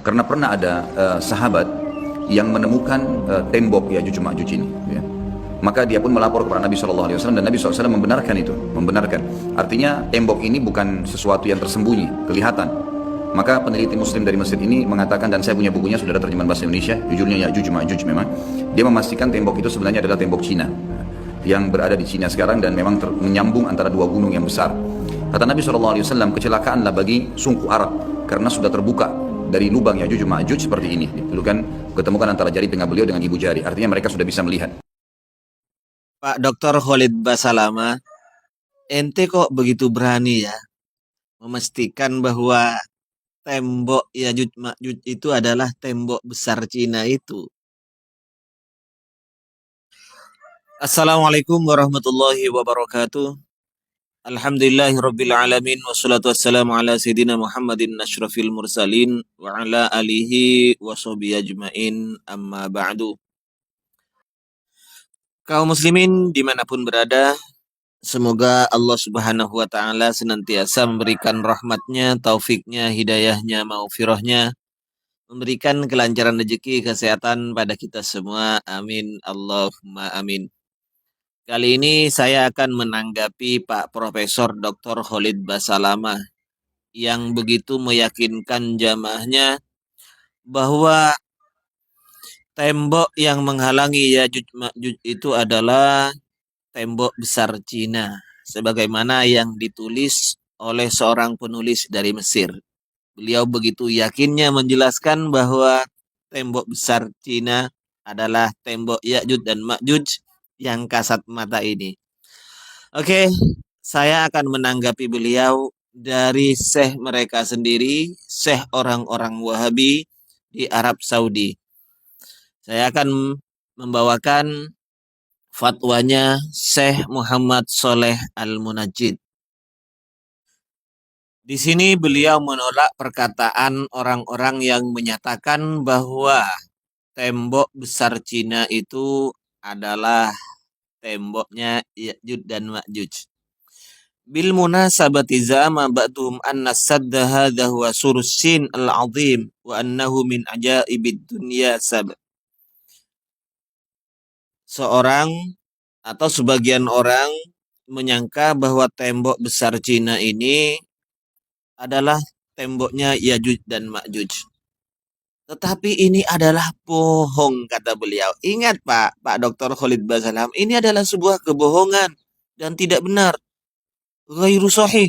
Karena pernah ada sahabat yang menemukan tembok Ya'juj Ma'juj ini, ya. Maka dia pun melapor kepada Nabi SAW dan Nabi SAW membenarkan itu, membenarkan. Artinya tembok ini bukan sesuatu yang tersembunyi, kelihatan. Maka peneliti Muslim dari Mesir ini mengatakan, dan saya punya bukunya sudah ada terjemahan bahasa Indonesia, judulnya Ya'juj Ma'juj memang. Dia memastikan tembok itu sebenarnya adalah tembok Cina yang berada di Cina sekarang dan memang menyambung antara dua gunung yang besar. Kata Nabi SAW, kecelakaanlah bagi suku Arab karena sudah terbuka dari lubang Ya'juj Ma'juj seperti ini. Dulu kan ketemukan antara jari tengah beliau dengan ibu jari. Artinya mereka sudah bisa melihat. Pak Dr. Khalid Basalama, ente kok begitu berani ya memastikan bahwa tembok Ya'juj Ma'juj itu adalah tembok besar Cina itu? Assalamualaikum warahmatullahi wabarakatuh. Alhamdulillahirabbil alamin wassalatu wassalamu ala sayidina Muhammadin asyrafil mursalin wa ala alihi washabihi ajmain amma ba'du. Kaum muslimin dimanapun berada, semoga Allah Subhanahu wa Ta'ala senantiasa memberikan rahmatnya, taufiknya, hidayahnya, maufirahnya, memberikan kelancaran rezeki, kesehatan pada kita semua. Amin. Allahumma amin. Kali ini saya akan menanggapi Pak Profesor Dr. Khalid Basalamah yang begitu meyakinkan jamaahnya bahwa tembok yang menghalangi Ya'juj Ma'juj itu adalah tembok besar Cina, sebagaimana yang ditulis oleh seorang penulis dari Mesir. Beliau begitu yakinnya menjelaskan bahwa tembok besar Cina adalah tembok Ya'juj dan Ma'juj yang kasat mata ini. Oke, saya akan menanggapi beliau dari syekh mereka sendiri, syekh orang-orang Wahabi di Arab Saudi. Saya akan membawakan fatwanya Syekh Muhammad Soleh Al-Munajjid. Di sini beliau menolak perkataan orang-orang yang menyatakan bahwa tembok besar Cina itu adalah temboknya Ya'juj dan Ma'juj. Bil munasabati zama ba'dhum anna sadda hadha huwa sursin al-azim wa annahu min ajaibid dunya sab. Seorang atau sebagian orang menyangka bahwa tembok besar Cina ini adalah temboknya Ya'juj dan Ma'juj. Tetapi ini adalah bohong, kata beliau. Ingat Pak Dr. Khalid Basalam, ini adalah sebuah kebohongan dan tidak benar. Ghairu sahih.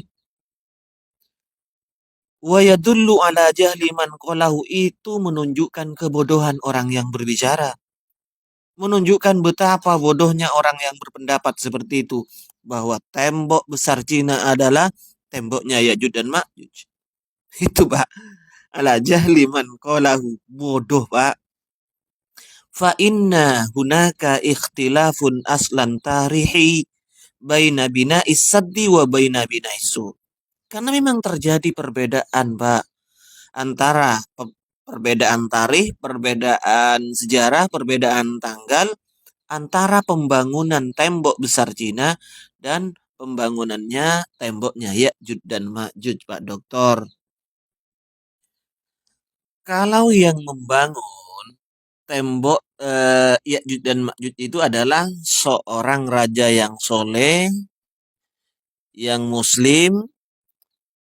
Wa yadullu ala jahli man qalahu, itu menunjukkan kebodohan orang yang berbicara. Menunjukkan betapa bodohnya orang yang berpendapat seperti itu. Bahwa tembok besar Cina adalah temboknya Ya'juj dan Ma'juj. Itu Pak. Ala jahli man qalahu. Bodoh Pak. Fa inna hunaka ikhtilafun aslan tarihi baina bina'is saddi wa baina bina'is sur. Karena memang terjadi perbedaan Pak. Antara perbedaan tarikh, perbedaan sejarah, perbedaan tanggal antara pembangunan tembok besar Cina dan pembangunannya temboknya Ya'juj dan Ma'juj, Pak Doktor. Kalau yang membangun tembok Ya'juj dan Ma'juj itu adalah seorang raja yang soleh, yang muslim,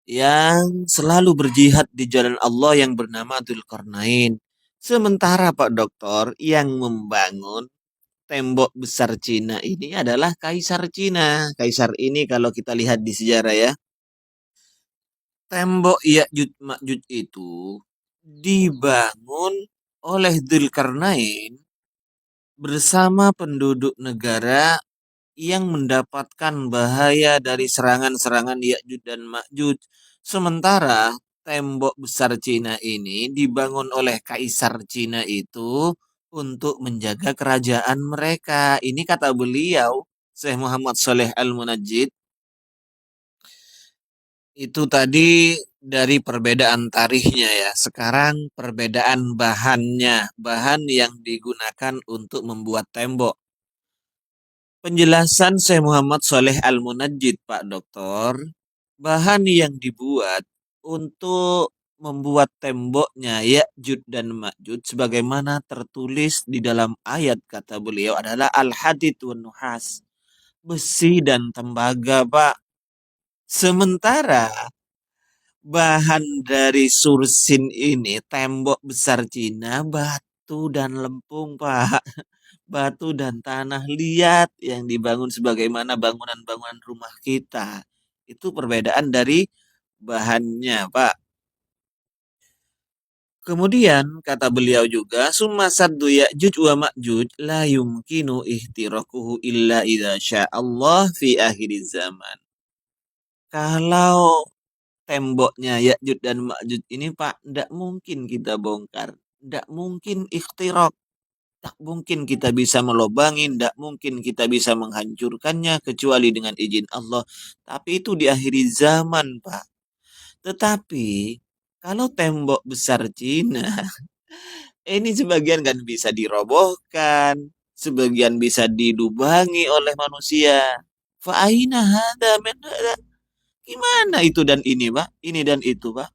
yang selalu berjihad di jalan Allah yang bernama Dzulqarnain. Sementara Pak Doktor yang membangun tembok besar Cina ini adalah Kaisar Cina. Kaisar ini kalau kita lihat di sejarah ya, tembok Ya'juj Ma'juj itu dibangun oleh Dzulqarnain bersama penduduk negara yang mendapatkan bahaya dari serangan-serangan Ya'juj dan Ma'juj. Sementara tembok besar Cina ini dibangun oleh Kaisar Cina itu untuk menjaga kerajaan mereka. Ini kata beliau, Syekh Muhammad Saleh Al-Munajjid. Itu tadi dari perbedaan tarikhnya ya. Sekarang perbedaan bahannya, bahan yang digunakan untuk membuat tembok. Penjelasan Syekh Muhammad Saleh Al-Munajjid, Pak Doktor, bahan yang dibuat untuk membuat temboknya Ya'juj dan Ma'juj sebagaimana tertulis di dalam ayat kata beliau adalah al-hadid wan nuhas, besi dan tembaga, Pak. Sementara bahan dari sursin ini, tembok besar Cina, batu dan lempung, Pak. Batu dan tanah liat yang dibangun sebagaimana bangunan-bangunan rumah kita. Itu perbedaan dari bahannya, Pak. Kemudian kata beliau juga, summa saddu Ya'juj wa Ma'juj la yumkinu ihtirakuhu illa idza sya'allah fi akhir zaman. Kalau temboknya Ya'juj dan Ma'juj ini, Pak, tidak mungkin kita bongkar, tidak mungkin ikhtirak, tak mungkin kita bisa melobangi, tidak mungkin kita bisa menghancurkannya kecuali dengan izin Allah. Tapi itu di akhir zaman, Pak. Tetapi kalau tembok besar Cina ini sebagian kan bisa dirobohkan, sebagian bisa dilubangi oleh manusia. Fa'aina hada min hada? Gimana itu dan ini, Pak? Ini dan itu, Pak.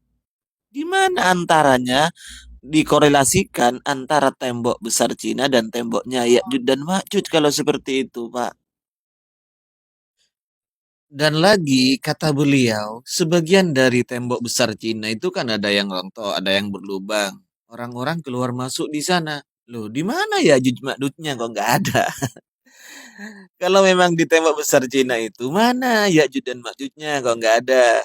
Gimana antaranya dikorelasikan antara tembok besar Cina dan temboknya Ya'juj dan Ma'juj kalau seperti itu, Pak? Dan lagi kata beliau, sebagian dari tembok besar Cina itu kan ada yang rontok, ada yang berlubang. Orang-orang keluar masuk di sana. Loh, di mana ya Ya'juj Ma'jujnya kok nggak ada? Kalau memang di tembok besar Cina itu, mana Ya'juj dan Ma'jujnya kok nggak ada?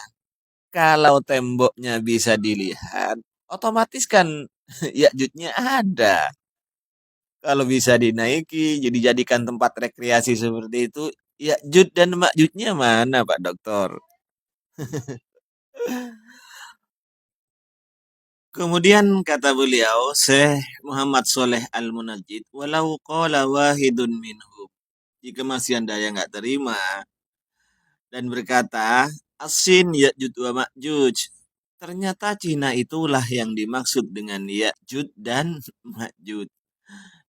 Kalau temboknya bisa dilihat, otomatis kan Ya'jujnya ada. Kalau bisa dinaiki, jadi jadikan tempat rekreasi seperti itu, Ya'juj dan Ma'jujnya mana, Pak Dokter? Kemudian kata beliau, Syekh Muhammad Soleh Al-Munajjid, walau qala wahidun minhum. Jika masih Anda yang nggak terima dan berkata, Asin Ya'juj wa Ma'juj. Ternyata Cina itulah yang dimaksud dengan Ya'juj dan Ma'juj.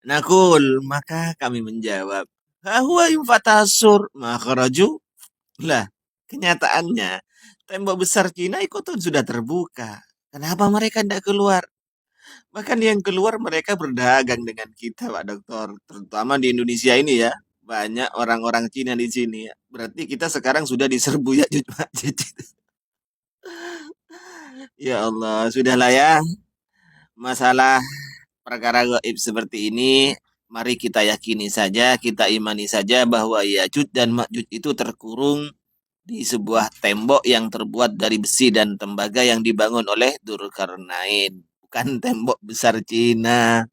Nakul, maka kami menjawab, Hahuwa yufatasur makharaju. Lah, kenyataannya tembok besar Cina itu tuh sudah terbuka. Kenapa mereka tidak keluar? Bahkan yang keluar mereka berdagang dengan kita, Pak Dokter. Terutama di Indonesia ini ya. Banyak orang-orang Cina di sini. Berarti kita sekarang sudah diserbu ya Ma'juj. Ya Allah, sudahlah ya. Masalah perkara gaib seperti ini, mari kita yakini saja, kita imani saja bahwa Ya'juj dan Ma'juj itu terkurung di sebuah tembok yang terbuat dari besi dan tembaga yang dibangun oleh Dzulkarnain. Bukan tembok besar Cina.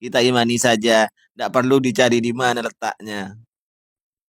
Kita imani saja, tidak perlu dicari di mana letaknya.